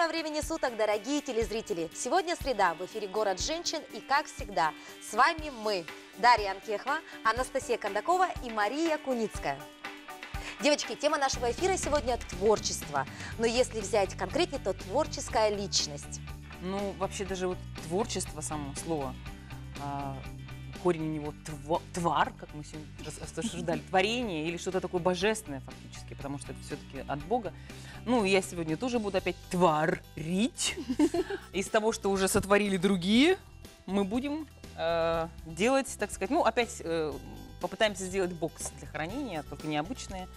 Доброго времени суток, дорогие телезрители! Сегодня среда, в эфире «Город женщин» и, как всегда, с вами мы, Дарья Анкехова, Анастасия Кондакова и Мария Куницкая. Девочки, тема нашего эфира сегодня – творчество. Но если взять конкретнее, то творческая личность. Ну, вообще даже вот творчество, само слово, корень у него твар, как мы сегодня рассуждали, творение или что-то такое божественное фактически, потому что это все-таки от Бога. Ну, я сегодня тоже буду опять творить. Из того, что уже сотворили другие, мы будем делать, так сказать, ну, опять попытаемся сделать бокс для хранения, только необычные,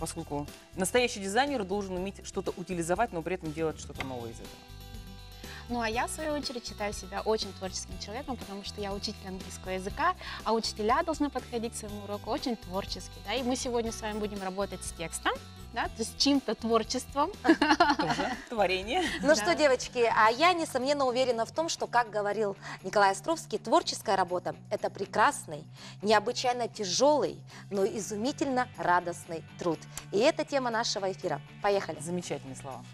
поскольку настоящий дизайнер должен уметь что-то утилизовать, но при этом делать что-то новое из этого. Ну, а я, в свою очередь, считаю себя очень творческим человеком, потому что я учитель английского языка, а учителя должны подходить к своему уроку очень творчески, да, и мы сегодня с вами будем работать с текстом, да, то есть чьим-то творчеством. Тоже творение. Ну что, девочки, а я, несомненно, уверена в том, что, как говорил Николай Островский, творческая работа – это прекрасный, необычайно тяжелый, но изумительно радостный труд. И это тема нашего эфира. Поехали. Замечательные слова.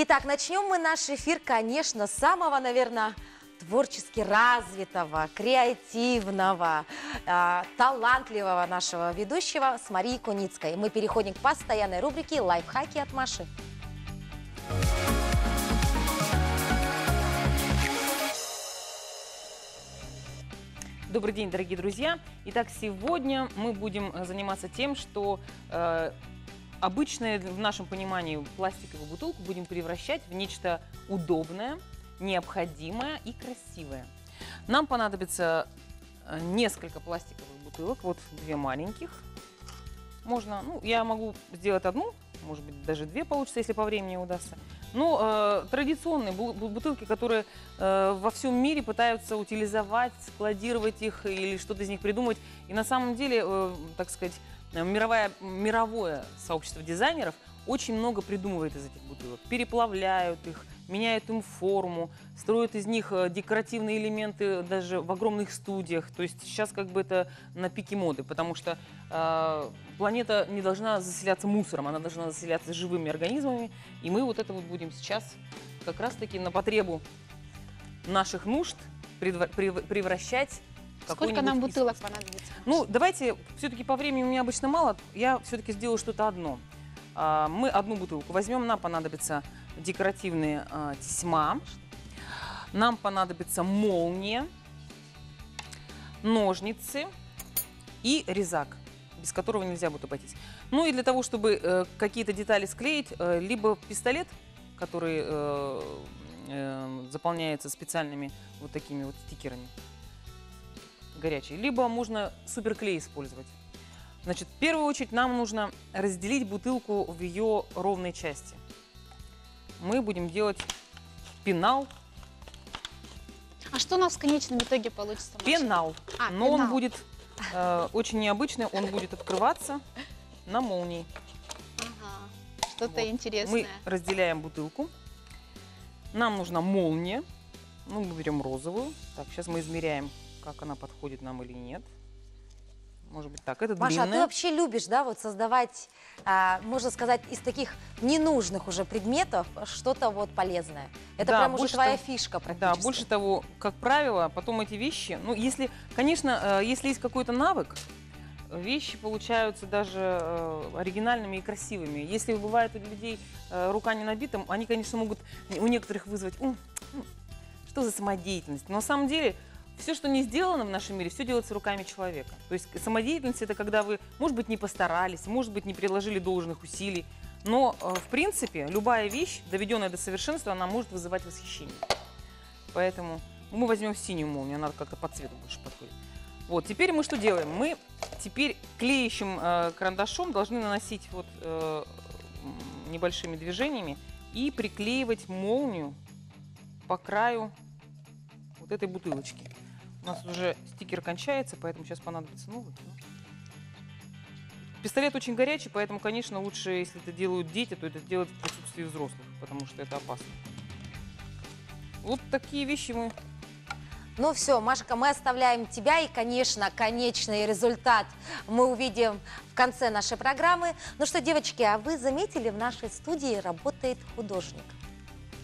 Итак, начнем мы наш эфир, конечно, с самого, наверное, творчески развитого, креативного, талантливого нашего ведущего с Марией Куницкой. Мы переходим к постоянной рубрике «Лайфхаки от Маши». Добрый день, дорогие друзья. Итак, сегодня мы будем заниматься тем, что обычное в нашем понимании пластиковую бутылку будем превращать в нечто удобное, необходимое и красивое. Нам понадобится несколько пластиковых бутылок, вот две маленьких. Можно, ну, я могу сделать одну, может быть, даже две получится, если по времени удастся. Но традиционные бутылки, которые во всем мире пытаются утилизовать, складировать их или что-то из них придумать. И на самом деле, так сказать, мировое сообщество дизайнеров очень много придумывает из этих бутылок. Переплавляют их, меняют им форму, строят из них декоративные элементы даже в огромных студиях. То есть сейчас как бы это на пике моды, потому что планета не должна заселяться мусором, она должна заселяться живыми организмами. И мы вот это вот будем сейчас как раз-таки на потребу наших нужд превращать. Сколько нам бутылок понадобится? Ну, давайте, все-таки по времени у меня обычно мало, я все-таки сделаю что-то одно. Мы одну бутылку возьмем, нам понадобятся декоративные тесьма, нам понадобится молния, ножницы и резак, без которого нельзя будет обойтись. Ну и для того, чтобы какие-то детали склеить, либо пистолет, который заполняется специальными вот такими вот стикерами, горячий, либо можно суперклей использовать. Значит, в первую очередь нам нужно разделить бутылку в ее ровной части. Мы будем делать пенал. А что у нас в конечном итоге получится? Маша? Пенал. Но пенал. он будет очень необычный, он будет открываться на молнии. Ага, что-то Вот. интересное. Мы разделяем бутылку. Нам нужна молния. Ну, мы берем розовую. Так, сейчас мы измеряем, как она подходит нам или нет. Может быть так, это Маша, длинная. а ты вообще любишь, да, вот создавать, можно сказать, из таких ненужных уже предметов что-то вот полезное? Это Да, прям уже больше твоя того- фишка практически. Да, больше того, как правило, потом эти вещи, ну, если, конечно, если есть какой-то навык, вещи получаются даже оригинальными и красивыми. Если бывает у людей рука не набита, они, конечно, могут у некоторых вызвать, что за самодеятельность. Но на самом деле все, что не сделано в нашем мире, все делается руками человека. То есть самодеятельность – это когда вы, может быть, не постарались, может быть, не приложили должных усилий. Но, в принципе, любая вещь, доведенная до совершенства, она может вызывать восхищение. Поэтому мы возьмем синюю молнию, она как-то по цвету больше подходит. Вот, теперь мы что делаем? Мы теперь клеящим карандашом должны наносить вот небольшими движениями и приклеивать молнию по краю вот этой бутылочки. У нас уже стикер кончается, поэтому сейчас понадобится новый. Пистолет очень горячий, поэтому, конечно, лучше, если это делают дети, то это делать в присутствии взрослых, потому что это опасно. Вот такие вещи мы Ну все, Машка, мы оставляем тебя, и, конечно, конечный результат мы увидим в конце нашей программы. Ну что, девочки, а вы заметили, в нашей студии работает художник?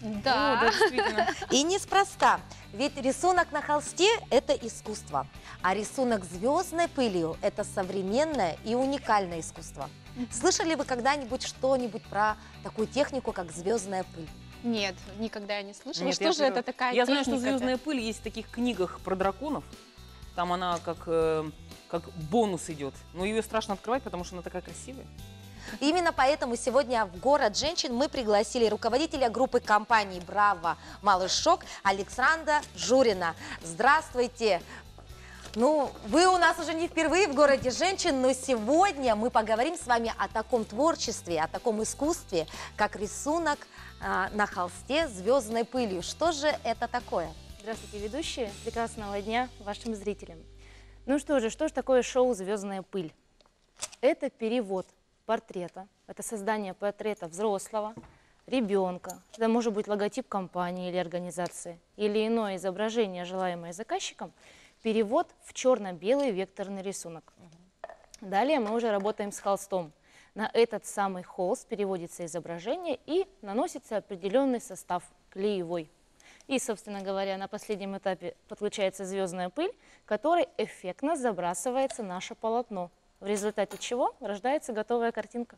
О, да, действительно. И неспроста, ведь рисунок на холсте – это искусство, а рисунок звездной пылью – это современное и уникальное искусство. Слышали вы когда-нибудь что-нибудь про такую технику, как звездная пыль? Нет, никогда я не слышала. Нет, Что же это такая Я знаю, техника-то? что звездная пыль есть в таких книгах про драконов. Там она как бонус идет. Но ее страшно открывать, потому что она такая красивая. Именно поэтому сегодня в город женщин мы пригласили руководителя группы компании «Браво! Малыш Шок» Александра Журина. Здравствуйте! Ну, вы у нас уже не впервые в городе женщин, но сегодня мы поговорим с вами о таком творчестве, о таком искусстве, как рисунок на холсте звездной пылью. Что же это такое? Здравствуйте, ведущие! Прекрасного дня вашим зрителям! Ну что же такое шоу «Звездная пыль»? Это перевод портрета, это создание портрета взрослого, ребенка, это может быть логотип компании или организации, или иное изображение, желаемое заказчиком, перевод в черно-белый векторный рисунок. Далее мы уже работаем с холстом. На этот самый холст переводится изображение и наносится определенный состав клеевой. И, собственно говоря, на последнем этапе подключается звездная пыль, которой эффектно забрасывается наше полотно, в результате чего рождается готовая картинка.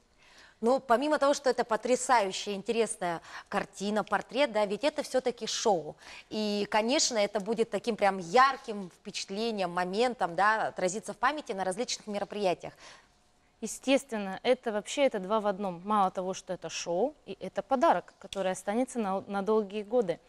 Ну, помимо того, что это потрясающая, интересная картина, портрет, да, ведь это все-таки шоу. И, конечно, это будет таким прям ярким впечатлением, моментом, да, отразиться в памяти на различных мероприятиях. Естественно, это два в одном. Мало того, что это шоу, и это подарок, который останется на долгие годы.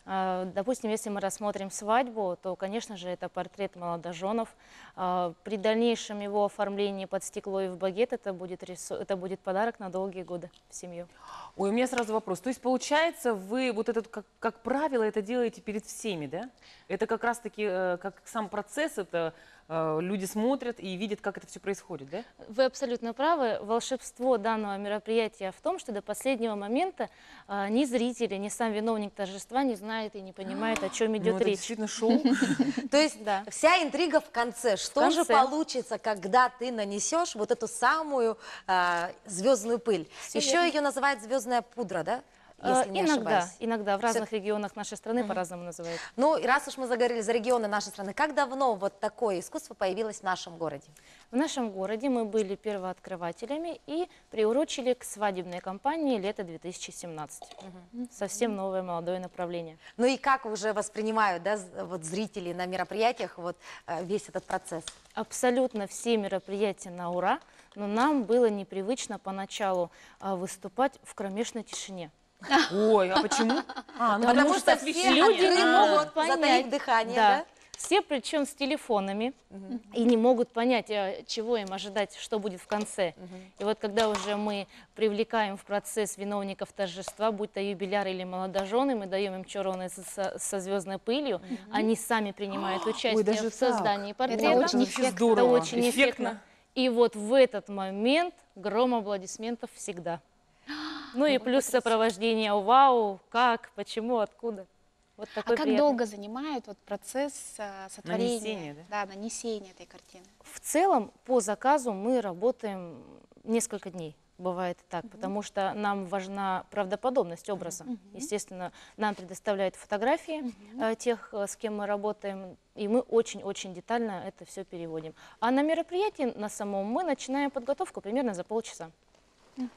Допустим, если мы рассмотрим свадьбу, то, конечно же, это портрет молодоженов. При дальнейшем его оформлении под стекло и в багет это будет подарок на долгие годы в семью. Ой, у меня сразу вопрос. То есть, получается, вы вот этот, как правило, это делаете перед всеми, да? Это как раз-таки, как сам процесс, это люди смотрят и видят, как это все происходит, да? Вы абсолютно правы. Волшебство данного мероприятия в том, что до последнего момента ни зрители, ни сам виновник торжества не знает и не понимает, о чем идет Это речь. действительно шоу. То есть Да. вся интрига в конце. Что же конце. получится, когда ты нанесешь вот эту самую звездную пыль? Всё Еще верно. ее называют звездная пудра, да? Если не ошибаюсь. Иногда в разных регионах нашей страны по-разному называют. Ну, и раз уж мы заговорили за регионы нашей страны, как давно вот такое искусство появилось в нашем городе? В нашем городе мы были первооткрывателями и приурочили к свадебной кампании лета 2017. Совсем новое молодое направление. Ну и как уже воспринимают, да, вот зрители на мероприятиях вот весь этот процесс? Абсолютно все мероприятия на ура, но нам было непривычно поначалу выступать в кромешной тишине. Ой, а почему? Ну Потому что освещение. все люди не открыты, могут вот, затаив понять. дыхание, Да. да? Все причем с телефонами и не могут понять, чего им ожидать, что будет в конце. И вот когда уже мы привлекаем в процесс виновников торжества, будь то юбиляр или молодожены, мы даем им червоны со звездной пылью, они сами принимают участие даже в создании так? портрета. Это очень Вообще эффектно. здорово. Это очень эффектно. И вот в этот момент гром аплодисментов всегда. Ну и плюс сопровождение вау, как, почему, откуда. Вот такой А как приятный. долго занимает вот процесс сотворения, Нанесения, да, нанесения этой картины? В целом, по заказу мы работаем несколько дней. Бывает и так, потому что нам важна правдоподобность образа. Естественно, нам предоставляют фотографии тех, с кем мы работаем, и мы очень-очень детально это все переводим. А на мероприятии на самом мы начинаем подготовку примерно за полчаса.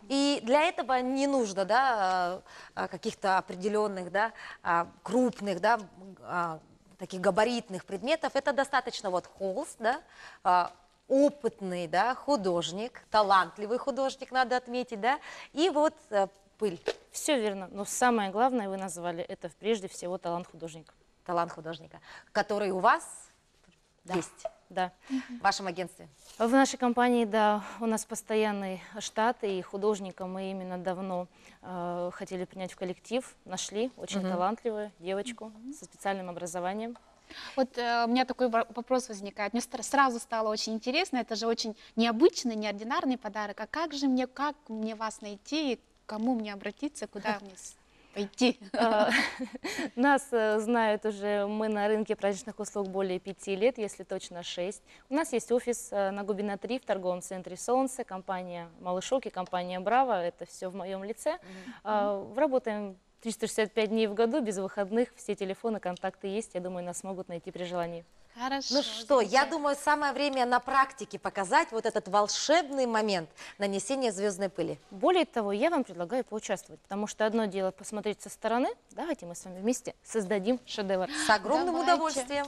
И для этого не нужно, да, каких-то определенных, да, крупных, да, таких габаритных предметов. Это достаточно вот холст, да, опытный, да, художник, талантливый художник, надо отметить, да, и вот пыль. Все верно, но самое главное вы назвали, это прежде всего талант художника. Талант художника, который у вас есть Да. в вашем агентстве. В нашей компании, да, у нас постоянный штат, и художника мы именно давно хотели принять в коллектив, нашли очень талантливую девочку со специальным образованием. Вот у меня такой вопрос возникает. Мне сразу стало очень интересно. Это же очень необычный, неординарный подарок. А как мне вас найти, к кому мне обратиться, куда мне пойти. Нас знают уже, мы на рынке праздничных услуг более 5 лет, если точно 6. У нас есть офис на Губина 3 в торговом центре «Солнце», компания «Малышок» и компания «Браво». Это все в моем лице. Работаем 365 дней в году, без выходных. Все телефоны, контакты есть. Я думаю, нас могут найти при желании. Хорошо. Ну что, я замечательно. думаю, самое время на практике показать вот этот волшебный момент нанесения звездной пыли. Более того, я вам предлагаю поучаствовать, потому что одно дело посмотреть со стороны. Давайте мы с вами вместе создадим шедевр. С огромным Давайте. удовольствием.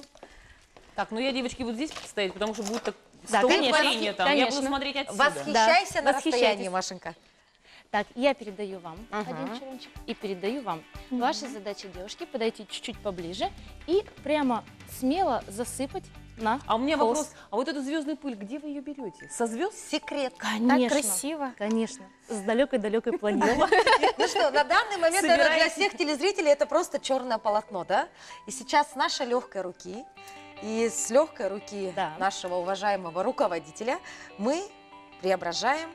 Так, ну я, девочки, буду здесь стоять, потому что будет так Да, столпотворение там. Я буду конечно. смотреть отсюда. Восхищайся на восхищайтесь. расстоянии, Машенька. Так, я передаю вам Ага. один череночек и передаю вам. Ваша задача, девушки, подойти чуть-чуть поближе и прямо смело засыпать на А у меня холст. вопрос, а вот эту звездную пыль, где вы ее берете? Со звезд? Секрет. Конечно. Так красиво. Конечно. С далекой-далекой планеты. Ну что, на данный момент, наверное, для Собираетесь? всех телезрителей это просто черное полотно, да? И сейчас с нашей легкой руки и с легкой руки Да. нашего уважаемого руководителя мы преображаем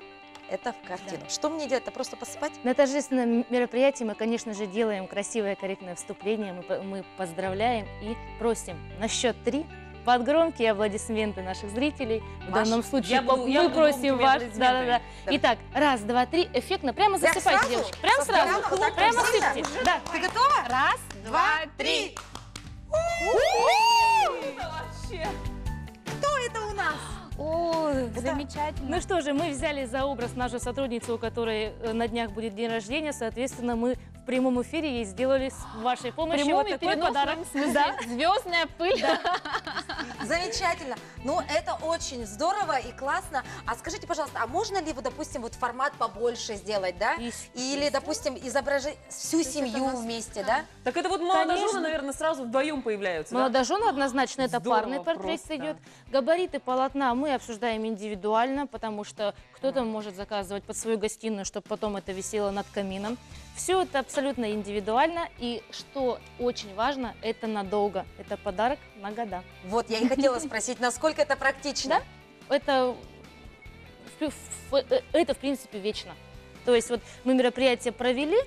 это в картину. Что мне делать? Это просто посыпать? На торжественном мероприятии мы, конечно же, делаем красивое, корректное вступление. Мы поздравляем и просим на счет 3 под громкие аплодисменты наших зрителей. В Маша, данном случае я буду мы просим громкими вас. аплодисментами. Да-да-да. Итак, раз, два, три. Эффектно. Прямо Прям засыпайте, сразу? девушки. Прям Со сразу. стороны вот так Прямо вот сильно? сыпьте. Да. Ты готова? Раз, Два, три. Вообще. Кто это у нас? О, замечательно. Ну что же, мы взяли за образ нашу сотрудницу, у которой на днях будет день рождения. Соответственно, мы в прямом эфире ей сделали с вашей помощью Прямом вот и такой переносном подарок. смысле. Звездная пыль. Замечательно. Ну, это очень здорово и классно. А скажите, пожалуйста, а можно ли, вот, допустим, вот формат побольше сделать, да? Или, допустим, изображать всю семью вместе, да? Так это вот молодожены, Конечно. наверное, сразу вдвоем появляются, да? Молодожену однозначно это Здорово парный портрет просто. идет. Габариты полотна мы обсуждаем индивидуально, потому что кто-то может заказывать под свою гостиную, чтобы потом это висело над камином. Все это абсолютно индивидуально. И что очень важно, это надолго. Это подарок на года. Вот, я и хотела спросить, насколько это практично. Это, в принципе, вечно. То есть вот мы мероприятие провели,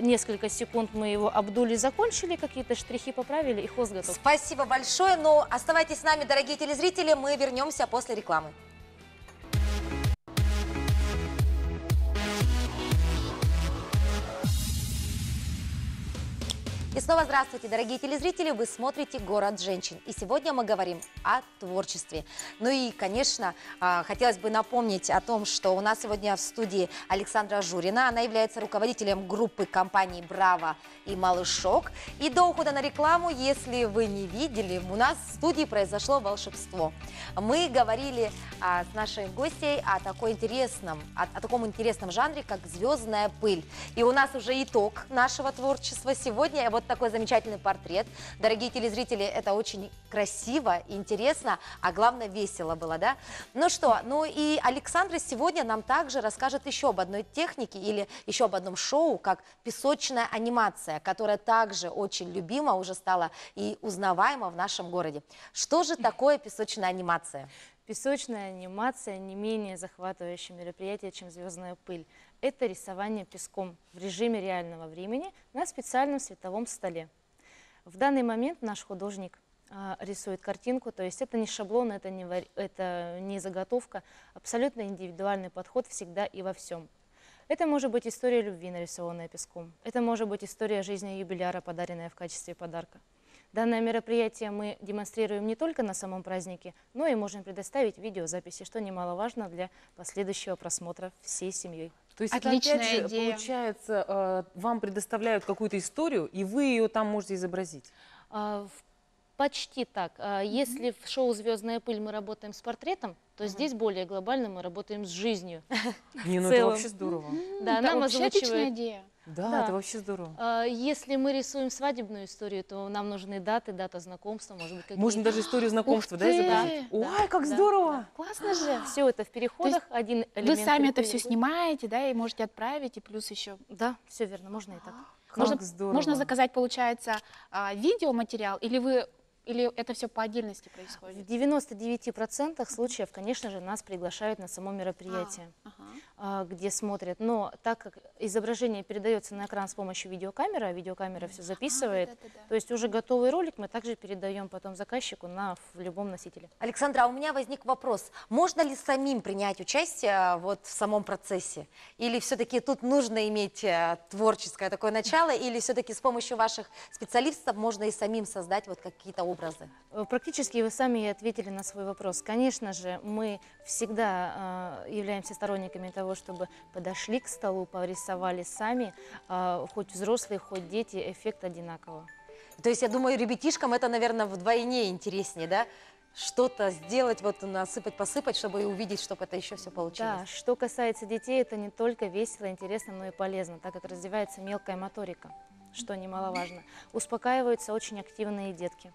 несколько секунд мы его обдули, закончили, какие-то штрихи поправили, и холст готов. Спасибо большое, но оставайтесь с нами, дорогие телезрители, мы вернемся после рекламы. И снова здравствуйте, дорогие телезрители, вы смотрите «Город женщин». И сегодня мы говорим о творчестве. Ну и, конечно, хотелось бы напомнить о том, что у нас сегодня в студии Александра Журина. Она является руководителем группы компаний «Браво» и «Малышок». И до ухода на рекламу, если вы не видели, у нас в студии произошло волшебство. Мы говорили с нашей гостьей о таком интересном жанре, как «Звездная пыль». И у нас уже итог нашего творчества сегодня. Вот такой замечательный портрет. Дорогие телезрители, это очень красиво, интересно, а главное весело было, да? Ну что, ну и Александра сегодня нам также расскажет еще об одной технике или еще об одном шоу, как песочная анимация, которая также очень любима уже стала и узнаваема в нашем городе. Что же такое песочная анимация? Песочная анимация не менее захватывающее мероприятие, чем «Звездная пыль». Это рисование песком в режиме реального времени на специальном световом столе. В данный момент наш художник рисует картинку, то есть это не шаблон, это не заготовка, абсолютно индивидуальный подход всегда и во всем. Это может быть история любви, нарисованная песком. Это может быть история жизни юбиляра, подаренная в качестве подарка. Данное мероприятие мы демонстрируем не только на самом празднике, но и можем предоставить видеозаписи, что немаловажно для последующего просмотра всей семьей. То есть Отличная это, опять же, идея. получается, вам предоставляют какую-то историю, и вы ее там можете изобразить? Почти так. Если в шоу «Звездная пыль» мы работаем с портретом, то здесь более глобально мы работаем с жизнью. Не, ну это целом. вообще здорово. Да, Это нам вообще отличная озвучивает. идея. Да, Да. это вообще здорово. Если мы рисуем свадебную историю, то нам нужны даты, дата знакомства, может быть, какие-то. Можно даже историю знакомства, Ух да, ты! изобразить? Да, Ой, как да, здорово! Классно же. Все это в переходах, один Вы элемент. сами это переходит все в другой. снимаете, да, и можете отправить, и плюс еще. Да, все верно, можно и так. Как Можно здорово. Можно заказать, получается, видеоматериал, или вы Или это все по отдельности В происходит? 99% случаев, конечно же, нас приглашают на само мероприятие, где смотрят. Но так как изображение передается на экран с помощью видеокамеры, а видеокамера все записывает, то есть уже готовый ролик мы также передаем потом заказчику в любом носителе. Александра, а у меня возник вопрос. Можно ли самим принять участие вот в самом процессе? Или все-таки тут нужно иметь творческое такое начало? Или все-таки с помощью ваших специалистов можно и самим создать вот какие-то образы? Практически вы сами и ответили на свой вопрос. Конечно же, мы всегда являемся сторонниками того, чтобы подошли к столу, порисовали сами, хоть взрослые, хоть дети, эффект одинаково. То есть, я думаю, ребятишкам это, наверное, вдвойне интереснее, да? Что-то сделать, вот насыпать, посыпать, чтобы увидеть, чтобы это еще все получилось. Да, что касается детей, это не только весело, интересно, но и полезно, так как развивается мелкая моторика, что немаловажно. Успокаиваются очень активные детки,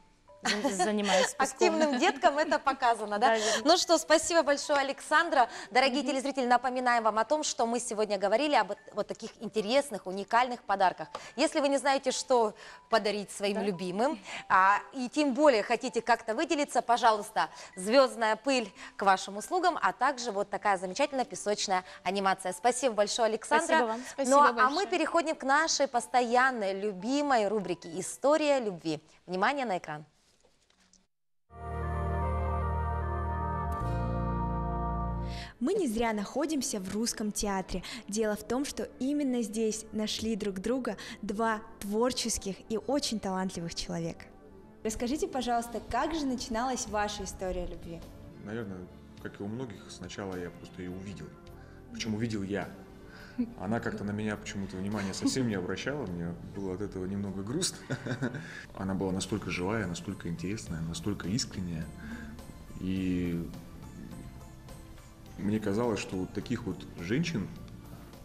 занимаясь песком. Активным деткам это показано, да? Да, верно. Ну что, спасибо большое, Александра. Дорогие телезрители, напоминаем вам о том, что мы сегодня говорили об вот таких интересных, уникальных подарках. Если вы не знаете, что подарить своим любимым, и тем более хотите как-то выделиться, пожалуйста, звездная пыль к вашим услугам, а также вот такая замечательная песочная анимация. Спасибо большое, Александра. Спасибо вам. Ну, Спасибо а мы большое. переходим к нашей постоянной, любимой рубрике «История любви». Внимание на экран. Мы не зря находимся в русском театре. Дело в том, что именно здесь нашли друг друга два творческих и очень талантливых человека. Расскажите, пожалуйста, как же начиналась ваша история любви? Наверное, как и у многих, сначала я просто ее увидел. Причем увидел я. Она как-то на меня почему-то внимания совсем не обращала, мне было от этого немного грустно. Она была настолько живая, настолько интересная, настолько искренняя. И мне казалось, что вот таких вот женщин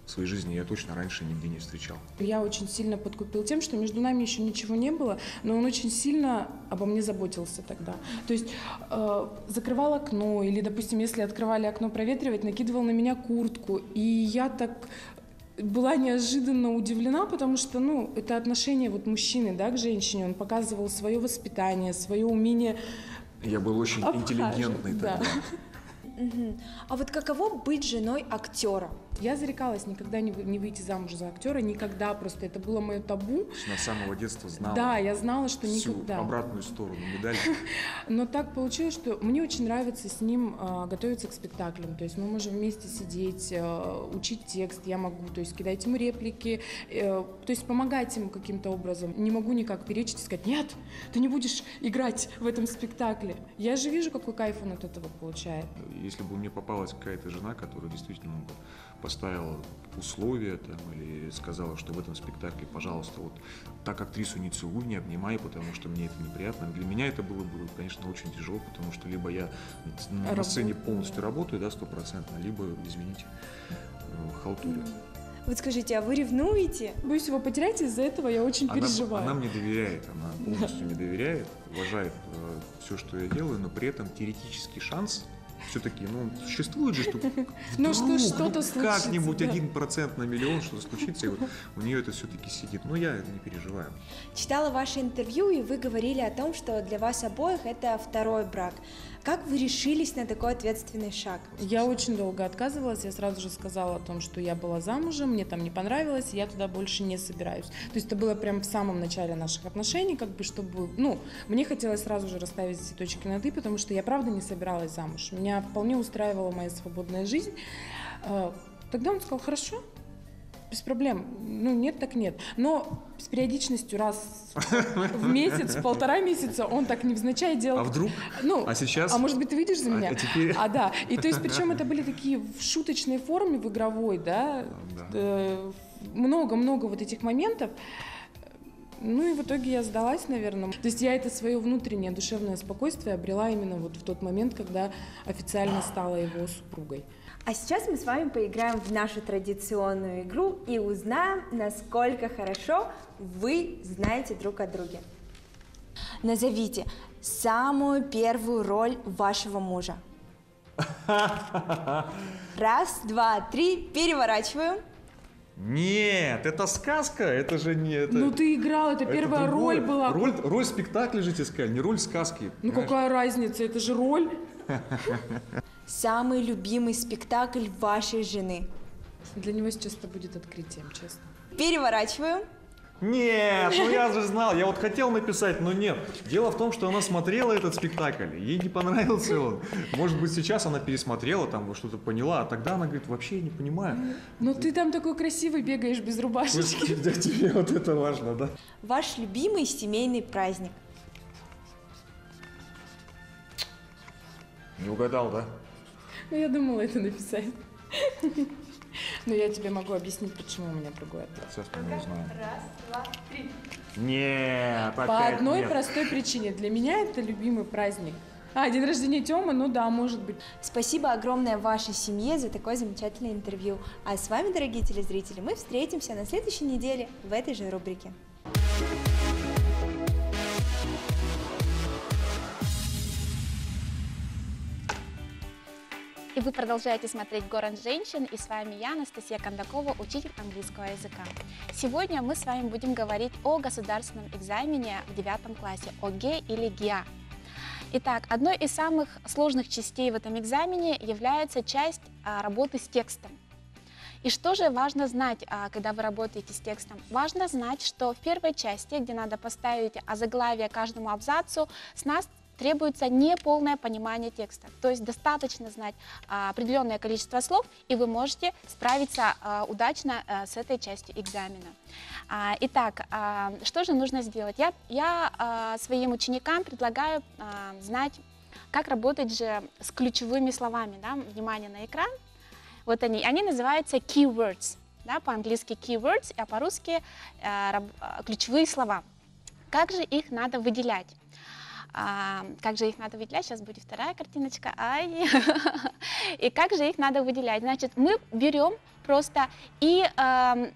в своей жизни я точно раньше нигде не встречал. Я очень сильно подкупил тем, что между нами еще ничего не было, но он очень сильно обо мне заботился тогда. То есть закрывал окно, или, допустим, если открывали окно проветривать, накидывал на меня куртку. И я так была неожиданно удивлена, потому что, ну, это отношение вот мужчины, да, к женщине. Он показывал свое воспитание, свое умение. Я был очень интеллигентный да. тогда. А вот каково быть женой актера? Я зарекалась никогда не выйти замуж за актера, никогда, просто это было мое табу. С самого детства знала. Да, я знала, что всю никогда. обратную сторону медали. Но так получилось, что мне очень нравится с ним готовиться к спектаклям. То есть мы можем вместе сидеть, учить текст, я могу, то есть кидать ему реплики, то есть помогать ему каким-то образом. Не могу никак перечить и сказать: нет, ты не будешь играть в этом спектакле. Я же вижу, какой кайф он от этого получает. Если бы мне попалась какая-то жена, которая действительно бы поставила условия там, или сказала, что в этом спектакле, пожалуйста, вот так актрису не целуй, не обнимай, потому что мне это неприятно. Для меня это было бы, конечно, очень тяжело, потому что либо я на сцене полностью работаю, да, 100%, либо, извините, халтурю. Вот скажите, а вы ревнуете? Боюсь его потерять, из-за этого я очень переживаю. Она мне доверяет, она полностью мне доверяет, уважает все, что я делаю, но при этом теоретический шанс все-таки, ну, существует же, что ну, что что-то случится, как-нибудь да. 1% на миллион что-то случится, и вот у нее это все-таки сидит. Но я не переживаю. Читала ваше интервью, и вы говорили о том, что для вас обоих это второй брак. Как вы решились на такой ответственный шаг? Я очень долго отказывалась, я сразу же сказала о том, что я была замужем, мне там не понравилось, и я туда больше не собираюсь. То есть это было прям в самом начале наших отношений, как бы, чтобы, ну, мне хотелось сразу же расставить все точки над «и», потому что я правда не собиралась замуж. Меня вполне устраивала моя свободная жизнь. Тогда он сказал: хорошо, без проблем. Ну, нет, так нет. Но с периодичностью раз в месяц, полтора месяца он так невзначай делал. А вдруг? Ну, а сейчас? А может быть, ты видишь за меня? А теперь? Да. И то есть, причем это были такие в шуточной форме, в игровой, да. Много-много вот этих моментов. Ну и в итоге я сдалась, наверное. То есть я это свое внутреннее душевное спокойствие обрела именно вот в тот момент, когда официально стала его супругой. А сейчас мы с вами поиграем в нашу традиционную игру и узнаем, насколько хорошо вы знаете друг о друге. Назовите самую первую роль вашего мужа. Раз, два, три, переворачиваю. Нет, это сказка, это же не... Это, Ну ты играл, это первая другое. роль была. Роль спектакля же тебе сказали, не роль сказки. Ну понимаешь? какая разница, это же роль. Самый любимый спектакль вашей жены. Для него сейчас это будет открытием, честно. Переворачиваю. Нет, ну я же знал, я вот хотел написать, но нет. Дело в том, что она смотрела этот спектакль, ей не понравился он. Может быть, сейчас она пересмотрела, там что-то поняла, а тогда она говорит, вообще я не понимаю. Но ты там такой красивый бегаешь без рубашечки. Для тебе вот это важно, да? Ваш любимый семейный праздник. Не угадал, да? Ну я думала это написать. Но я тебе могу объяснить, почему у меня другой ответ. Сейчас мы узнаем. Раз, два, три. Нет, опять По одной нет. простой причине. Для меня это любимый праздник. День рождения Тёмы, ну да, может быть. Спасибо огромное вашей семье за такое замечательное интервью. А с вами, дорогие телезрители, мы встретимся на следующей неделе в этой же рубрике. И вы продолжаете смотреть «Город женщин», и с вами я, Анастасия Кондакова, учитель английского языка. Сегодня мы с вами будем говорить о государственном экзамене в 9 классе, ОГЭ или ГИА. Итак, одной из самых сложных частей в этом экзамене является часть работы с текстом. И что же важно знать, когда вы работаете с текстом? Важно знать, что в первой части, где надо поставить заглавие каждому абзацу, с нас требуется неполное понимание текста. То есть достаточно знать определенное количество слов, и вы можете справиться удачно с этой частью экзамена. Итак, что же нужно сделать? Я своим ученикам предлагаю знать, как работать же с ключевыми словами. Да? Внимание на экран. Вот они называются keywords, да? По-английски keywords, а по-русски ключевые слова. Как же их надо выделять? Как же их надо выделять? Сейчас будет вторая картиночка. И как же их надо выделять? Значит, мы берем просто и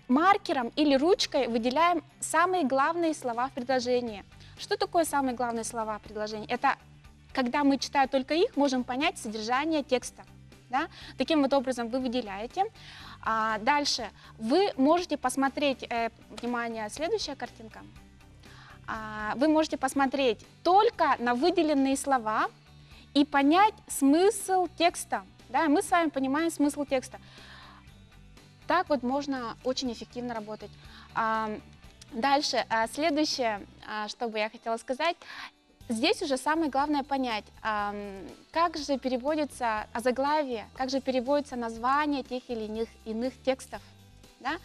маркером или ручкой выделяем самые главные слова в предложении. Что такое самые главные слова в предложении? Это когда мы, читая только их, можем понять содержание текста. Да? Таким вот образом вы выделяете. Дальше вы можете посмотреть, внимание, следующая картинка. Вы можете посмотреть только на выделенные слова и понять смысл текста. Да? Мы с вами понимаем смысл текста. Так вот можно очень эффективно работать. Дальше, следующее, что бы я хотела сказать. Здесь уже самое главное понять, как же переводится заглавие, как же переводится название тех или иных текстов. Да?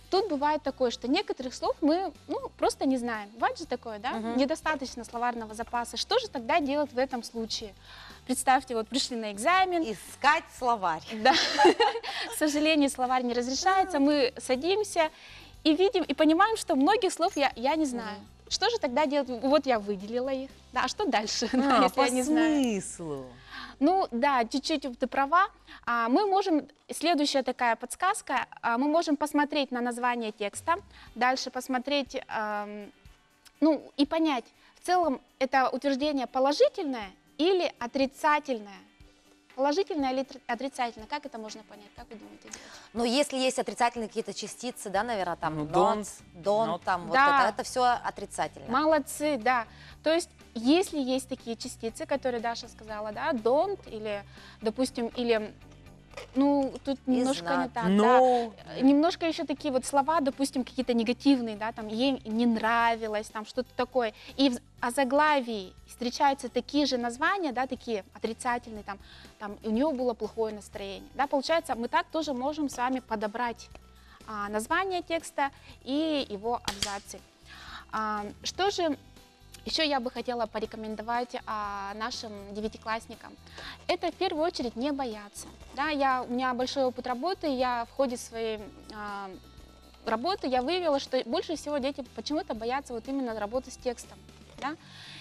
Тут бывает такое, что некоторых слов мы просто не знаем. Бывает же такое, да? Недостаточно словарного запаса. Что же тогда делать в этом случае? Представьте, вот пришли на экзамен. Искать словарь. Да. К сожалению, словарь не разрешается. Мы садимся и видим, и понимаем, что многих слов я не знаю. Что же тогда делать? Вот я выделила их. Да, а что дальше, если я не знаю? Смыслу. Ну да, чуть-чуть ты права. Мы можем, следующая такая подсказка, мы можем посмотреть на название текста, дальше посмотреть, и понять, в целом это утверждение положительное или отрицательное. Положительное или отрицательное? Как это можно понять? Как вы думаете делать? Но если есть отрицательные какие-то частицы, да, наверное, там Ну, don't, not. там вот Да. это все отрицательно. Молодцы, да. То есть, если есть такие частицы, которые Даша сказала, да, don't или, допустим, или, тут немножко не так, No. да. Немножко еще такие вот слова, допустим, какие-то негативные, да, там, ей не нравилось, там, что-то такое. И в заглавии встречаются такие же названия, да, такие отрицательные, там у нее было плохое настроение, да, получается, мы так тоже можем с вами подобрать название текста и его абзацы. Что же еще я бы хотела порекомендовать нашим девятиклассникам? Это в первую очередь не бояться. Да, у меня большой опыт работы, я в ходе своей работы я выявила, что больше всего дети почему-то боятся вот именно работы с текстом. Да?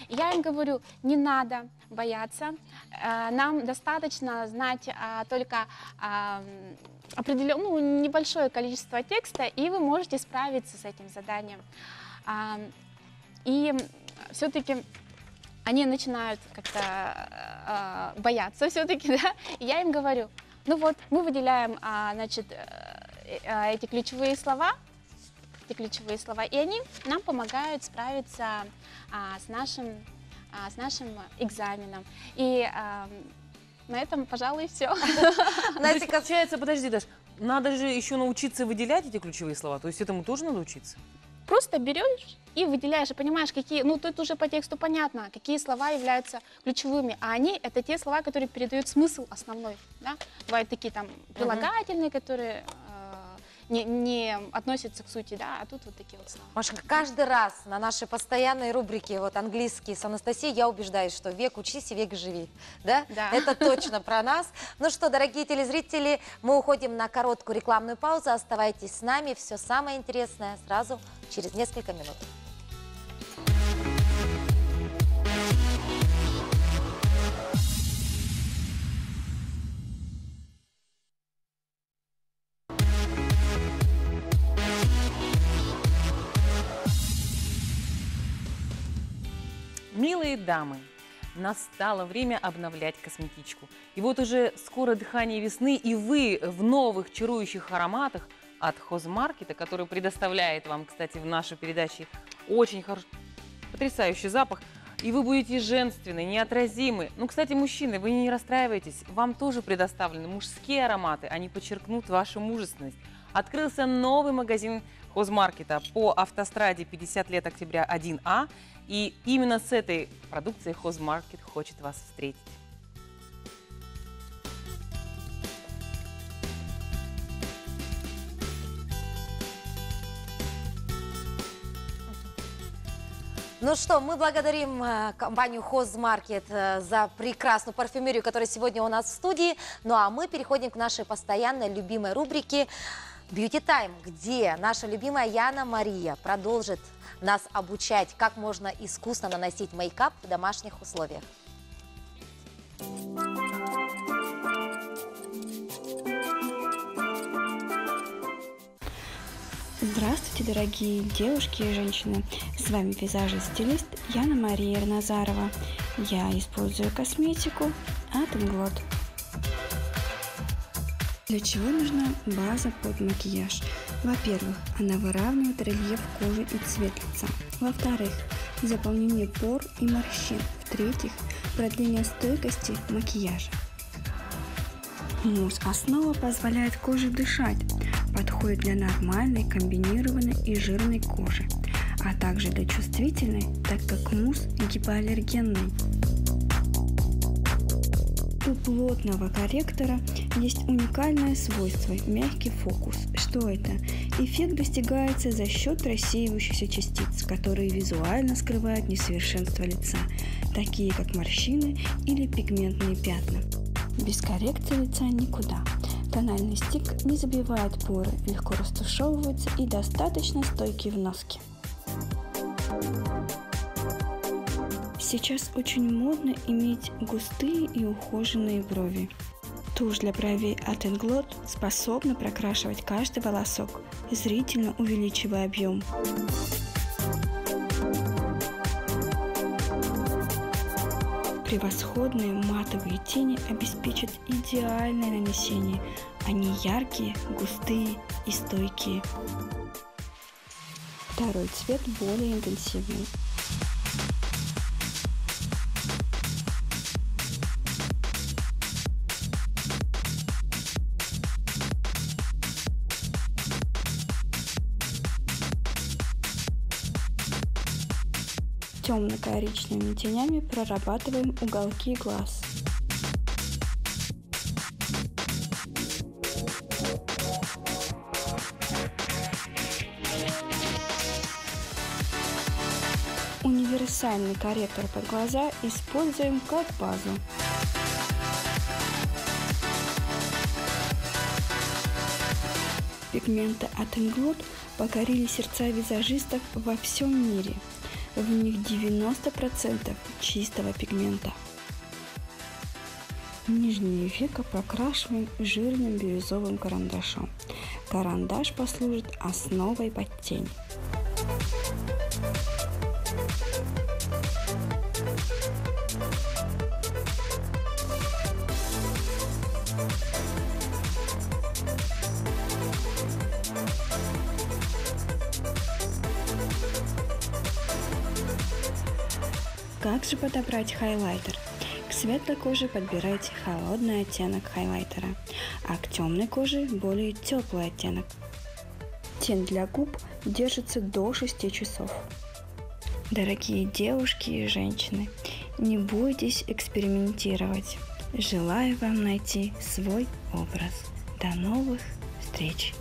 Я им говорю, не надо бояться, нам достаточно знать только небольшое количество текста, и вы можете справиться с этим заданием. И все-таки они начинают как-то бояться все-таки, да, и я им говорю, мы выделяем, эти ключевые слова, и они нам помогают справиться с нашим экзаменом. И на этом, пожалуй, все. Знаете, получается, подожди, Даш, надо же еще научиться выделять эти ключевые слова, то есть этому тоже надо учиться? Просто берешь и выделяешь, и понимаешь, какие, ну тут уже по тексту понятно, какие слова являются ключевыми, а они это те слова, которые передают смысл основной, да? Бывают такие там прилагательные, которые не относятся к сути, да, а тут вот такие вот слова. Машка, каждый раз на нашей постоянной рубрике вот английский с Анастасией я убеждаюсь, что век учись и век живи, да? Да. Это точно про нас. Ну что, дорогие телезрители, мы уходим на короткую рекламную паузу, оставайтесь с нами, все самое интересное сразу через несколько минут. Милые дамы, настало время обновлять косметичку. И вот уже скоро дыхание весны, и вы в новых чарующих ароматах от Хозмаркета, который предоставляет вам, кстати, в нашей передаче очень потрясающий запах, и вы будете женственны, неотразимы. Ну, кстати, мужчины, вы не расстраивайтесь, вам тоже предоставлены мужские ароматы, они подчеркнут вашу мужественность. Открылся новый магазин Хозмаркета по автостраде 50 лет октября 1А, и именно с этой продукцией Хозмаркет хочет вас встретить. Ну что, мы благодарим компанию Хозмаркет за прекрасную парфюмерию, которая сегодня у нас в студии. Ну а мы переходим к нашей постоянной любимой рубрике Beauty Time, где наша любимая Яна Мария продолжит нас обучать, как можно искусно наносить мейкап в домашних условиях. Здравствуйте, дорогие девушки и женщины! С вами визажист-стилист Яна Мария Назарова. Я использую косметику от Inglot. Для чего нужна база под макияж? Во-первых, она выравнивает рельеф кожи и цвет лица. Во-вторых, заполнение пор и морщин. В-третьих, продление стойкости макияжа. Мусс-основа позволяет коже дышать, подходит для нормальной, комбинированной и жирной кожи, а также для чувствительной, так как мусс гипоаллергенный. У плотного корректора есть уникальное свойство – мягкий фокус. Что это? Эффект достигается за счет рассеивающихся частиц, которые визуально скрывают несовершенство лица, такие как морщины или пигментные пятна. Без коррекции лица никуда. Тональный стик не забивает поры, легко растушевывается и достаточно стойкий в носке. Сейчас очень модно иметь густые и ухоженные брови. Тушь для бровей от Inglot способна прокрашивать каждый волосок, зрительно увеличивая объем. Превосходные матовые тени обеспечат идеальное нанесение. Они яркие, густые и стойкие. Второй цвет более интенсивный. Темно-коричневыми тенями прорабатываем уголки глаз. Универсальный корректор под глаза используем как базу. Пигменты от Inglot покорили сердца визажистов во всем мире. В них 90% чистого пигмента. Нижнее веко прокрашиваем жирным бирюзовым карандашом. Карандаш послужит основой под тень. Как же подобрать хайлайтер? К светлой коже подбирайте холодный оттенок хайлайтера, а к темной коже более теплый оттенок. Тень для губ держится до 6 часов. Дорогие девушки и женщины, не бойтесь экспериментировать. Желаю вам найти свой образ. До новых встреч!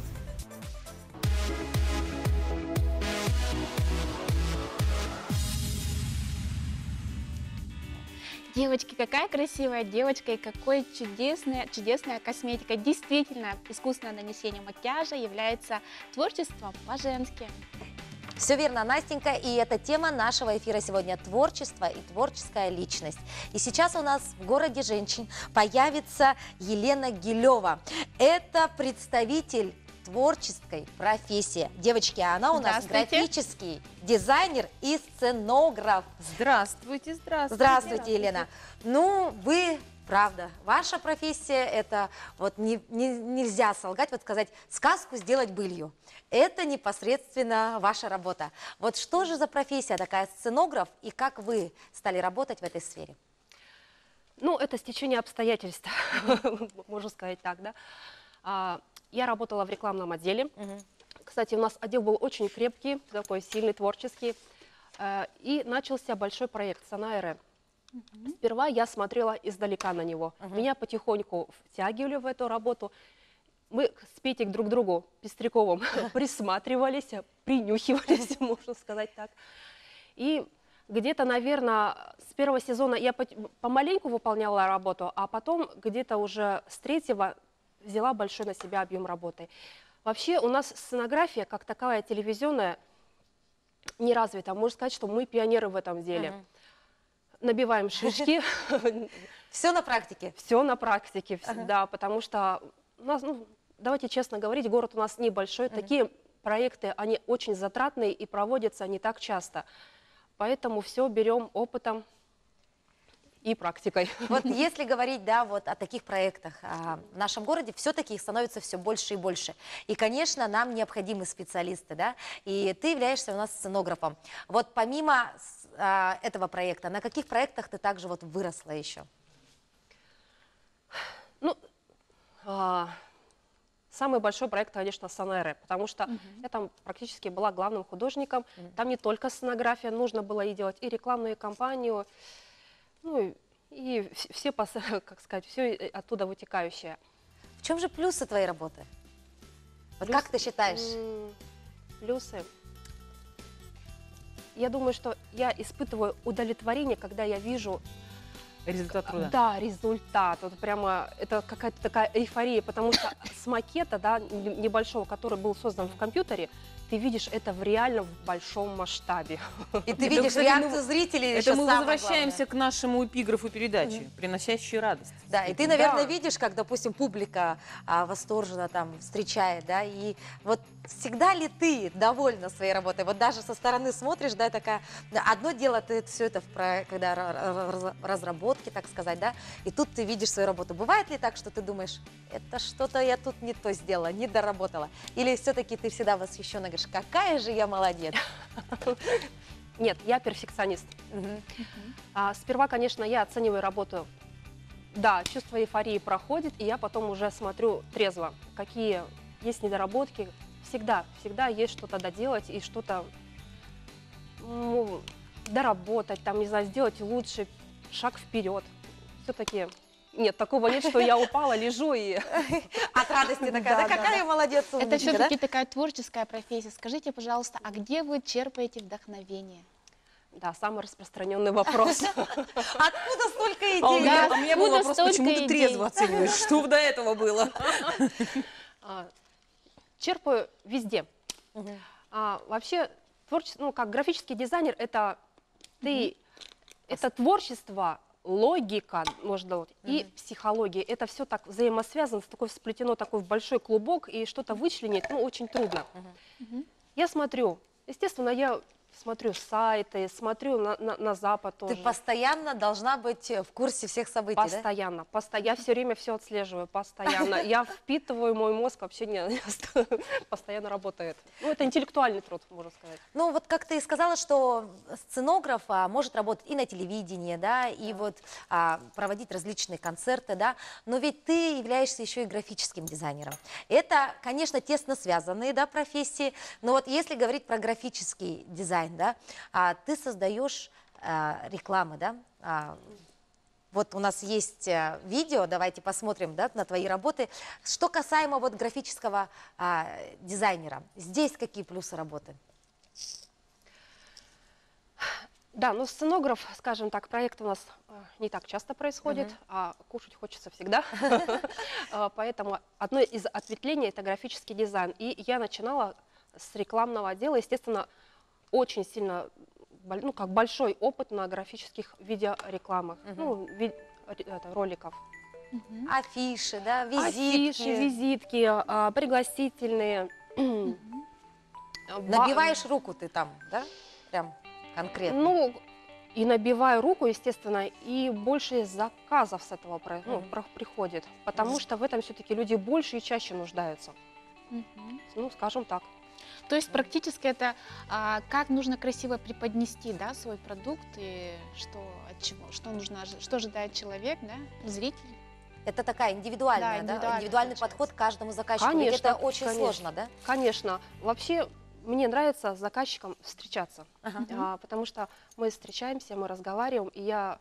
Девочки, какая красивая девочка и какой чудесная косметика. Действительно, искусственное нанесение макияжа является творчеством по-женски. Все верно, Настенька, и это тема нашего эфира сегодня – творчество и творческая личность. И сейчас у нас в городе женщин появится Елена Гилева. Это представитель творческой профессии. Девочки, она у нас графический дизайнер и сценограф. Здравствуйте, здравствуйте. Здравствуйте, Елена. Ну, вы... Правда, ваша профессия – это вот нельзя солгать, вот сказать, сказку сделать былью. Это непосредственно ваша работа. Вот что же за профессия такая сценограф и как вы стали работать в этой сфере? Ну, это стечение обстоятельств, можно сказать так, да. Я работала в рекламном отделе. Кстати, у нас отдел был очень крепкий, такой сильный, творческий. И начался большой проект «Санаэре». Сперва я смотрела издалека на него. Меня потихоньку втягивали в эту работу. Мы с Петей друг к другу Пестряковым присматривались, принюхивались, можно сказать так. И где-то, наверное, с первого сезона я помаленьку выполняла работу, а потом где-то уже с третьего взяла большой на себя объем работы. Вообще у нас сценография, как таковая телевизионная, не развита. Можно сказать, что мы пионеры в этом деле. Набиваем шишки. Все на практике? Все на практике, да, потому что у нас, ну, давайте честно говорить, город у нас небольшой, такие проекты, они очень затратные и проводятся не так часто. Поэтому все берем опытом и практикой. Вот если говорить, да, вот о таких проектах в нашем городе, все-таки их становится все больше и больше. И, конечно, нам необходимы специалисты, да, и ты являешься у нас сценографом. Вот помимо этого проекта, на каких проектах ты также вот выросла еще? Ну, самый большой проект, конечно, «Санаэре», потому что я там практически была главным художником. Там не только сценография, нужно было и делать и рекламную кампанию, ну и все, как сказать, все оттуда вытекающее. В чем же плюсы твоей работы? Вот как ты считаешь? Плюсы. Я думаю, что я испытываю удовлетворение, когда я вижу результат труда. Да, результат. Вот прямо это какая-то такая эйфория, потому что с макета, да, небольшого, который был создан в компьютере, ты видишь это в реально в большом масштабе. И ты видишь реакцию зрителей. Это мы возвращаемся к нашему эпиграфу передачи, приносящей радость. Да, и ты, наверное, видишь, как, допустим, публика восторженно там встречает, да, и вот всегда ли ты довольна своей работой? Вот даже со стороны смотришь, да, такая, одно дело, ты все это когда разработки, так сказать, да, и тут ты видишь свою работу. Бывает ли так, что ты думаешь, это что-то я тут не то сделала, не доработала? Или все-таки ты всегда восхищена, говоришь, какая же я молодец? Нет, я перфекционист. Сперва, конечно, я оцениваю работу. Да, чувство эйфории проходит, и я потом уже смотрю трезво, какие есть недоработки. Всегда есть что-то доделать и что-то доработать, там, не знаю, сделать лучше, шаг вперед. Все-таки нет, такого нет, что я упала, лежу и... От радости такая, да какая я молодец, умничка, это все-таки такая творческая профессия. Скажите, пожалуйста, а где вы черпаете вдохновение? Да, самый распространенный вопрос. Откуда столько идей? А у меня был вопрос, почему ты трезво оцениваешь? Что до этого было? Черпаю везде. Вообще, творчество, ну, как графический дизайнер, это творчество, логика, можно и психология. Это все так взаимосвязано, такое всплетено, такой большой клубок, и что-то вычленить, ну, очень трудно. Я смотрю, естественно, я смотрю сайты, смотрю на Запад тоже. Ты постоянно должна быть в курсе всех событий, да? Постоянно. Я все время все отслеживаю, постоянно. Я впитываю, мой мозг вообще постоянно работает. Ну, это интеллектуальный труд, можно сказать. Ну, вот как ты сказала, что сценограф может работать и на телевидении, да, и вот проводить различные концерты, да, но ведь ты являешься еще и графическим дизайнером. Это, конечно, тесно связанные, да, профессии, но вот если говорить про графический дизайн, да, ты создаешь рекламы, да. Вот у нас есть видео, давайте посмотрим, да, на твои работы. Что касаемо вот графического дизайнера, здесь какие плюсы работы? Да, ну сценограф, скажем так, проект у нас не так часто происходит, а кушать хочется всегда. Поэтому одно из ответвлений – это графический дизайн. И я начинала с рекламного отдела, естественно, очень сильно, ну, как большой опыт на графических видеорекламах, ну, роликов. Афиши, да, визитки. Афиши, визитки, пригласительные. Набиваешь руку ты там, да? Прям конкретно. Ну, и набиваю руку, естественно, и больше заказов с этого приходит, потому что в этом все-таки люди больше и чаще нуждаются. Ну, скажем так. То есть практически это как нужно красиво преподнести, да, свой продукт и что от чего, что ожидает человек, да, зритель. Это такая индивидуальная, да, индивидуальный подход к каждому заказчику. Конечно, ведь это очень сложно, да? Конечно. Вообще мне нравится с заказчиком встречаться, потому что мы встречаемся, мы разговариваем, и я,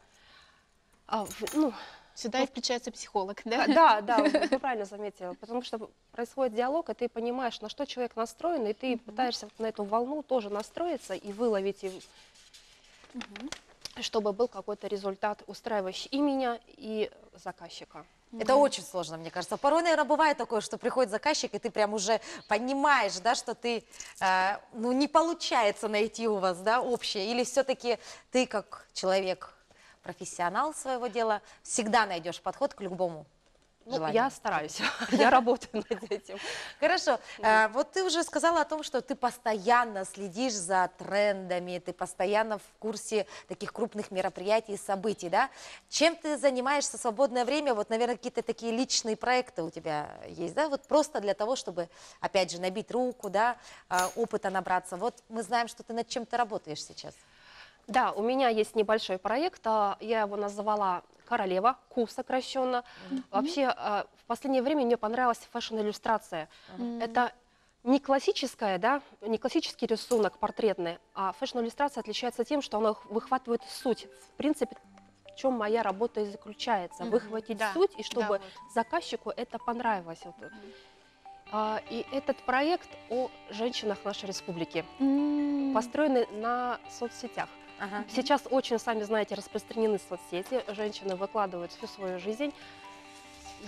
ну, сюда и включается психолог, да? Да, вы правильно заметили, потому что происходит диалог, и ты понимаешь, на что человек настроен, и ты пытаешься на эту волну тоже настроиться и выловить, чтобы был какой-то результат, устраивающий и меня, и заказчика. Это очень сложно, мне кажется. Порой, наверное, бывает такое, что приходит заказчик, и ты прям уже понимаешь, да, что ты, ну, не получается найти у вас, да, общее. Или все-таки ты, как человек, профессионал своего дела, всегда найдешь подход к любому желанию. Я стараюсь, я работаю над этим. Хорошо. Вот ты уже сказала о том, что ты постоянно следишь за трендами, ты постоянно в курсе таких крупных мероприятий и событий, да? Чем ты занимаешься в свободное время? Вот, наверное, какие-то такие личные проекты у тебя есть, да? Вот просто для того, чтобы, опять же, набить руку, да, опыта набраться. Вот мы знаем, что ты над чем-то работаешь сейчас. Да, у меня есть небольшой проект, я его назвала «Королева», Q сокращенно. Вообще, в последнее время мне понравилась фэшн-иллюстрация. Это не классическая, да, не классический рисунок портретный, а фэшн-иллюстрация отличается тем, что она выхватывает суть. В принципе, в чем моя работа и заключается. Выхватить суть, и чтобы заказчику это понравилось. И этот проект о женщинах нашей республики, построенный на соцсетях. Сейчас очень, сами знаете, распространены соцсети, женщины выкладывают всю свою жизнь.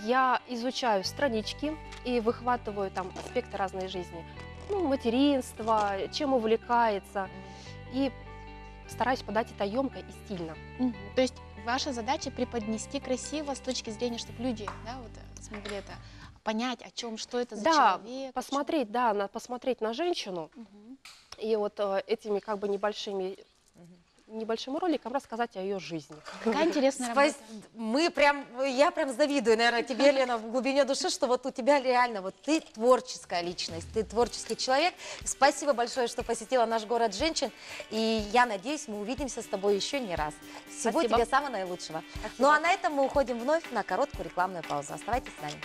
Я изучаю странички и выхватываю там аспекты разной жизни. Ну, материнство, чем увлекается. И стараюсь подать это емко и стильно. То есть ваша задача преподнести красиво с точки зрения, чтобы люди, да, вот, смогли это понять, о чем, что это за человек. Посмотреть, посмотреть на женщину и вот этими как бы небольшим роликом рассказать о ее жизни. Какая интересная работа. Я прям завидую, наверное, тебе, Лена, в глубине души, что вот у тебя реально, вот ты творческая личность, ты творческий человек. Спасибо большое, что посетила наш город женщин, и я надеюсь, мы увидимся с тобой еще не раз. Всего тебе самого наилучшего. Спасибо. Ну а на этом мы уходим вновь на короткую рекламную паузу. Оставайтесь с нами.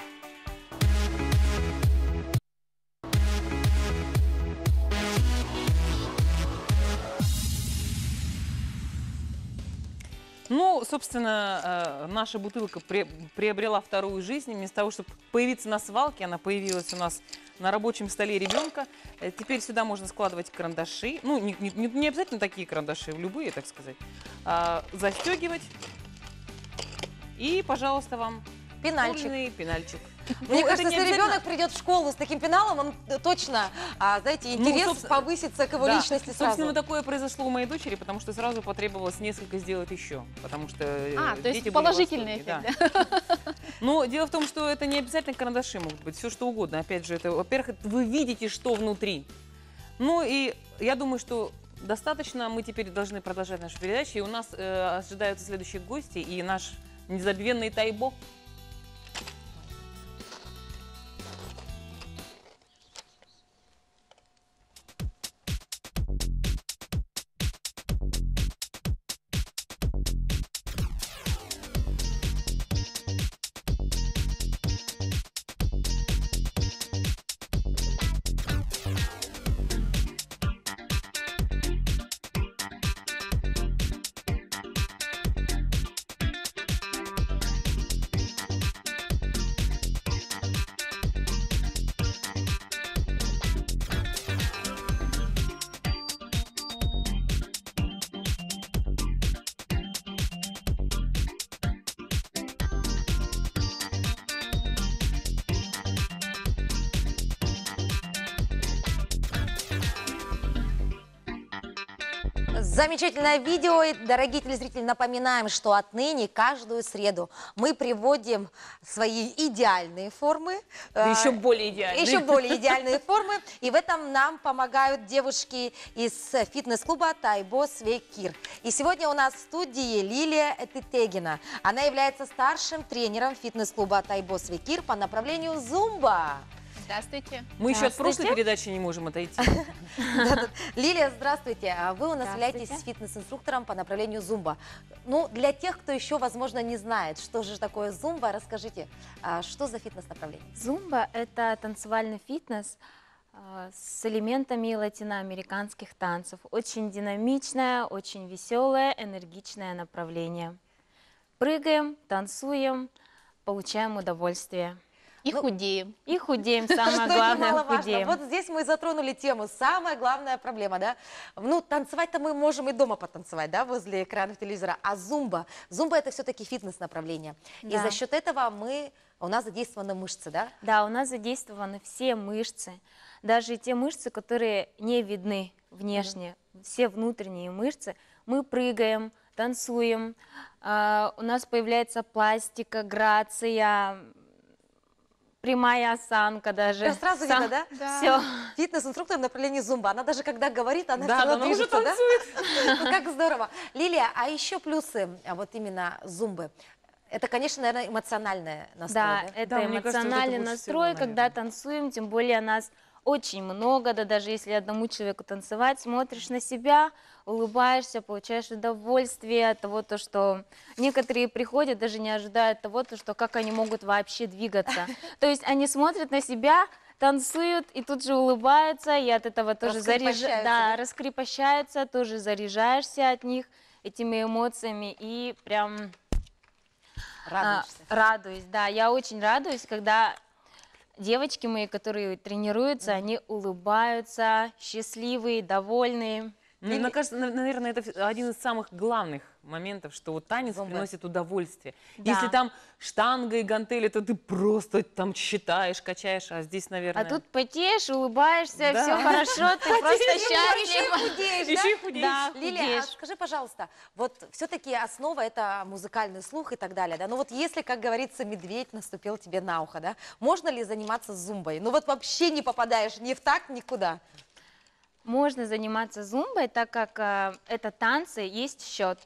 Ну, собственно, наша бутылка приобрела вторую жизнь. Вместо того, чтобы появиться на свалке, она появилась у нас на рабочем столе ребенка. Теперь сюда можно складывать карандаши. Ну, не обязательно такие карандаши, любые, так сказать. Застегивать. И, пожалуйста, вам пенальчик. Мне кажется, если ребенок придет в школу с таким пеналом, он точно, знаете, интерес повысится к его личности сразу. Собственно, такое произошло у моей дочери, потому что сразу потребовалось несколько сделать еще, потому что то есть положительный эффект. Да. Но дело в том, что это не обязательно карандаши могут быть, все что угодно. Опять же, это, во-первых, вы видите, что внутри. Ну и я думаю, что достаточно. Мы теперь должны продолжать нашу передачу. И у нас ожидаются следующие гости и наш незабвенный Тайбо. Замечательное видео. И, дорогие телезрители, напоминаем, что отныне каждую среду мы приводим свои идеальные формы. Еще более идеальные. Еще более идеальные формы. И в этом нам помогают девушки из фитнес-клуба Тайбо Свекир. И сегодня у нас в студии Лилия Этетегина. Она является старшим тренером фитнес-клуба Тайбо Свекир по направлению зумба. Здравствуйте. Мы еще от прошлой передачи не можем отойти. Лилия, здравствуйте. Вы у нас являетесь фитнес-инструктором по направлению зумба. Ну, для тех, кто еще, возможно, не знает, что же такое зумба, расскажите, что за фитнес-направление? Зумба – это танцевальный фитнес с элементами латиноамериканских танцев. Очень динамичное, очень веселое, энергичное направление. Прыгаем, танцуем, получаем удовольствие. И худеем. И худеем, самое Что главное, немаловажно. худеем. Вот здесь мы затронули тему, самая главная проблема, да? Ну, танцевать-то мы можем и дома потанцевать, да, возле экранов телевизора, а зумба это все-таки фитнес-направление. И Да. за счет этого у нас задействованы мышцы, да? Да, у нас задействованы все мышцы, даже те мышцы, которые не видны внешне, все внутренние мышцы. Мы прыгаем, танцуем, у нас появляется пластика, грация, прямая осанка даже. Прям сразу видно, да? Все. Фитнес-инструктор в направлении зумба. Она даже когда говорит, она Да, всё равно она уже движется, да? танцует. Ну, как здорово. Лилия, а еще плюсы вот именно зумбы? Это, конечно, наверное, эмоциональное настрой, Да, да? это Да, мне кажется, вот это эмоциональный больше настрой, всего, когда наверное. танцуем, тем более нас очень много, да даже если одному человеку танцевать, смотришь на себя, улыбаешься, получаешь удовольствие от того, что некоторые приходят, даже не ожидая того, что как они могут вообще двигаться. То есть они смотрят на себя, танцуют и тут же улыбаются, и от этого тоже Раскрепощаются, да? раскрепощаются, тоже заряжаешься от них этими эмоциями и прям Радуешься. радуюсь. Да, я очень радуюсь, когда девочки мои, которые тренируются, они улыбаются, счастливые, довольные. Мне кажется, наверное, это один из самых главных моментов, что вот танец Зумба. приносит удовольствие. Да. Если там штанга и гантели, то ты просто там считаешь, качаешь, а здесь, наверное... А тут потеешь, улыбаешься, Да. все хорошо, ты просто Еще счастлив. и худеешь, Еще да? и худеешь. Да, Лилия, а худеешь. скажи, пожалуйста, вот все-таки основа это музыкальный слух и так далее, да? Ну вот если, как говорится, медведь наступил тебе на ухо, да? Можно ли заниматься зумбой? Ну вот вообще не попадаешь ни в такт, никуда. Можно заниматься зумбой, так как это танцы, есть счет.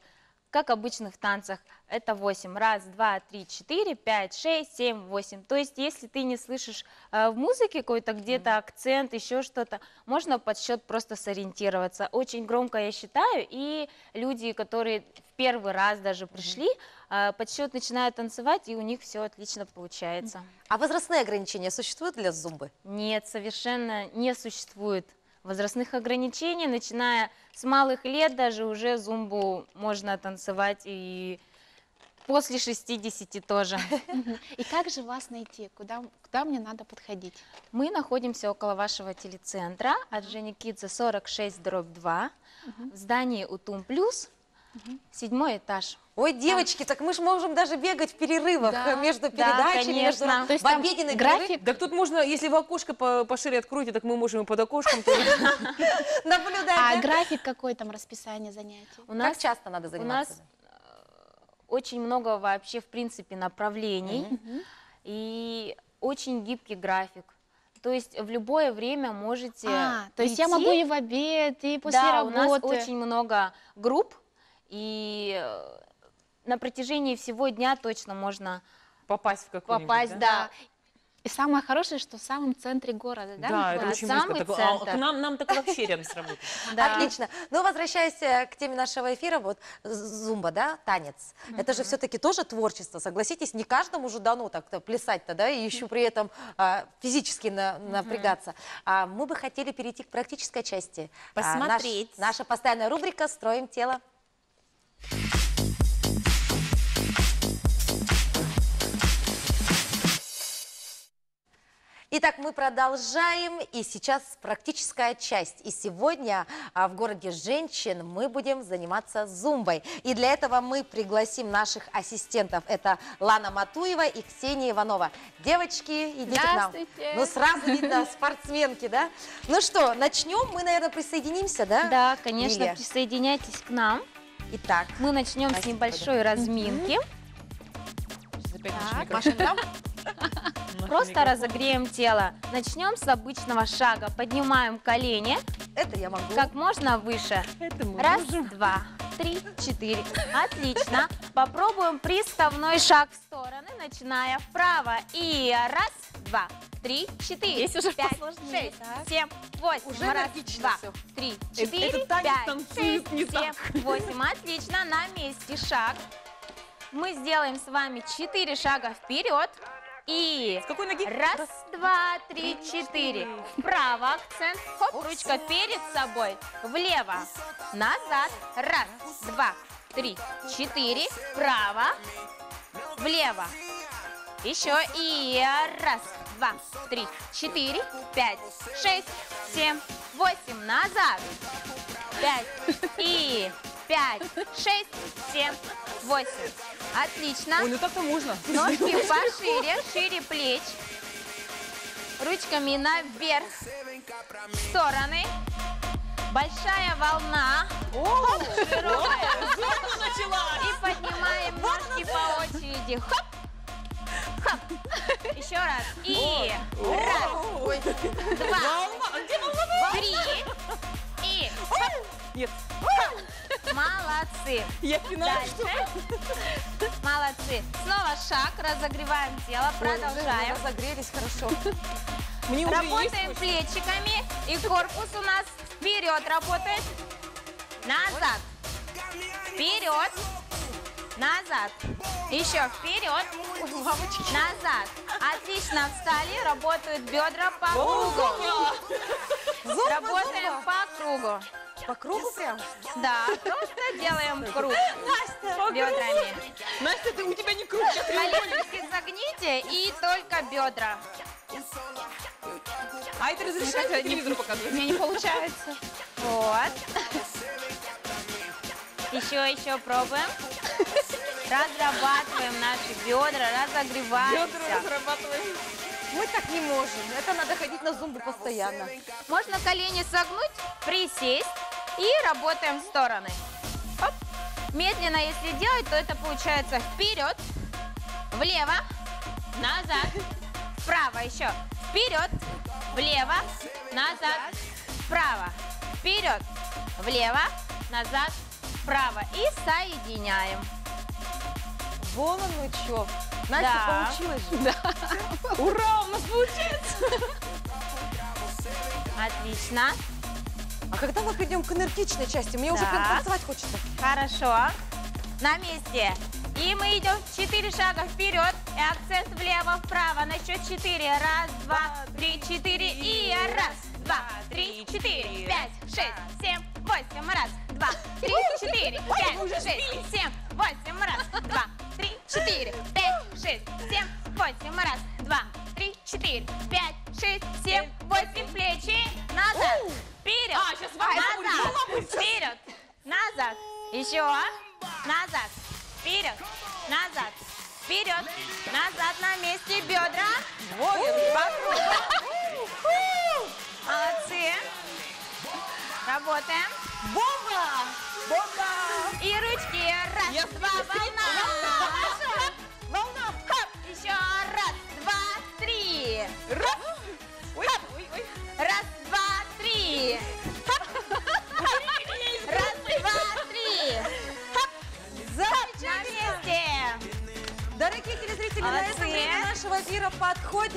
Как в обычных танцах, это 8. Раз, два, три, 4, 5, 6, 7, 8. То есть, если ты не слышишь в музыке какой-то где-то акцент, еще что-то, можно под счет просто сориентироваться. Очень громко я считаю, и люди, которые в первый раз даже пришли, под счет начинают танцевать, и у них все отлично получается. А возрастные ограничения существуют для зумбы? Нет, совершенно не существует возрастных ограничений, начиная с малых лет даже уже зумбу можно танцевать и после 60 тоже. И как же вас найти? Куда мне надо подходить? Мы находимся около вашего телецентра от Женикидзе 46/2 в здании Утум Плюс, 7-й этаж. Ой, девочки, так мы же можем даже бегать в перерывах Да, между да, передачами, между конечно. То есть в там обеденный график? Так тут можно, если вы окошко пошире откроете, так мы можем и под окошком тоже. перерыв наблюдать. А да? график какой там, расписание занятий? У нас, Как часто надо у заниматься? нас очень много вообще, в принципе, направлений и очень гибкий график. То есть в любое время можете То есть я прийти. могу и в обед, и после Да, работы. у нас очень много групп, и на протяжении всего дня точно можно Попасть в какой-нибудь, попасть, да. И самое хорошее, что в самом центре города, да? Да, это Да, очень самый близко. Так, центр. к нам так вообще рядом с работой. Да. Отлично. Ну, возвращаясь к теме нашего эфира, вот зумба, да, танец. Это же все-таки тоже творчество, согласитесь, не каждому же дано так-то плясать-то, да, и еще при этом физически напрягаться. Мы бы хотели перейти к практической части. Посмотреть. Наша постоянная рубрика «Строим тело». Итак, мы продолжаем, и сейчас практическая часть. И сегодня в городе женщин мы будем заниматься зумбой. И для этого мы пригласим наших ассистентов. Это Лана Матуева и Ксения Иванова. Девочки, идите к нам. Здравствуйте. Ну, сразу видно, спортсменки, да? Ну что, начнем? Мы, наверное, присоединимся, да? Да, конечно, Лилия? присоединяйтесь к нам. Итак, Мы начнем с Настя, небольшой разминки. Опять наш Так. микрофон. Машин, Наш Просто микрофон. разогреем тело. Начнем с обычного шага. Поднимаем колени это я могу. как можно выше. Это мы Раз, можем. два, три, четыре. Отлично. Попробуем приставной шаг в стороны, начиная вправо. И раз, два, три, четыре, Здесь уже пять, посложнее, шесть, так. 7, 8. Уже Раз, энергично два, всё. три, четыре, Этот танец 5, танцует 6, не 7, 8. Отлично. На месте шаг. Мы сделаем с вами 4 шага вперед. И С какой ноги? раз, два, три, четыре. Вправо акцент. Хоп, ручка перед собой. Влево. Назад. Раз, два, три, четыре. Вправо. Влево. Еще. И раз, два, три, четыре, 5, 6, 7, 8. Назад. 5. И 5, 6, 7, 8. Отлично. Ой, ну так-то можно. Ножки пошире, шире плеч. Ручками наверх, в стороны. Большая волна. Хоп, широкая. И поднимаем ножки по очереди. Хоп, хоп. Еще раз. И раз, два, три. И хоп. Нет, Молодцы. я пинаю, что Дальше. Молодцы. Снова шаг, разогреваем тело, продолжаем. Разогрелись хорошо. мне уже Работаем есть. плечиками, и корпус у нас вперед работает. Назад. Вперед. Назад. Еще вперед. Назад. Отлично встали, работают бедра по кругу. Работаем по кругу. По кругу прям? Да, просто делаем круг бедрами. Настя, у тебя не круг, сейчас Коленочки согните и только бедра. А это разрешать по телевизору У показывать? меня не получается. Вот. Еще пробуем. Разрабатываем наши бедра, разогреваемся. Бедра разрабатываем. Мы так не можем. Это надо ходить на зумбу постоянно. Можно колени согнуть, присесть и работаем в стороны. Оп. Медленно, если делать, то это получается вперед, влево, назад, вправо еще. Вперед, влево, назад, вправо. Вперед, влево, назад, вправо. И соединяем. Вон оно что. Настя, Да. получилось же. Ура, у нас получается! Отлично. А когда мы перейдем к энергичной части? Мне уже прям Так. танцевать хочется. Хорошо. На месте. И мы идем 4 шага вперед. И акцент влево-вправо. На счет 4. Раз, два, три, 4. И раз, два, три, 4, 5, 6, 7, 8. Раз, два, три, 4, 5, 6, 7, 8. Раз, два, три, 4, 5, 6, 7, 8. Раз, два, три, 4, 5, 6, 7, 8. Плечи назад. Вперед. А, сейчас Назад. Вперед. Назад. Еще. Назад. Вперед. Назад. Вперед. Назад на месте. Бедра. По кругу. Молодцы. Работаем. Бомба! Бомба! И ручки. Раз, Я два, волна. Волна. Хоп. Еще раз, два, три. Раз! Ой,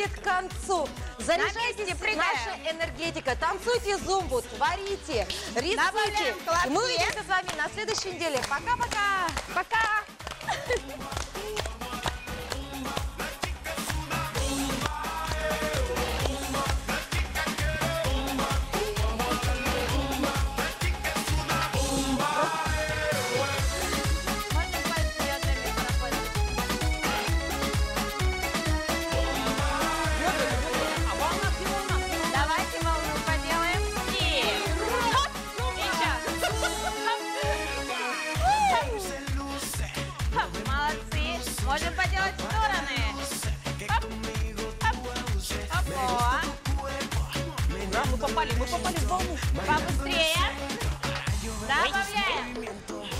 подходит к концу. Заряжайтесь нашей энергетикой, танцуйте зумбу, творите, рисуйте. И мы увидимся с вами на следующей неделе. Пока-пока! Пока! Давайте волну поделаем. И хоп, еще. Хоп, молодцы. Можем поделать в стороны. Хоп, хоп, хоп. О. Ура, мы попали в волну. Побыстрее. Добавляем.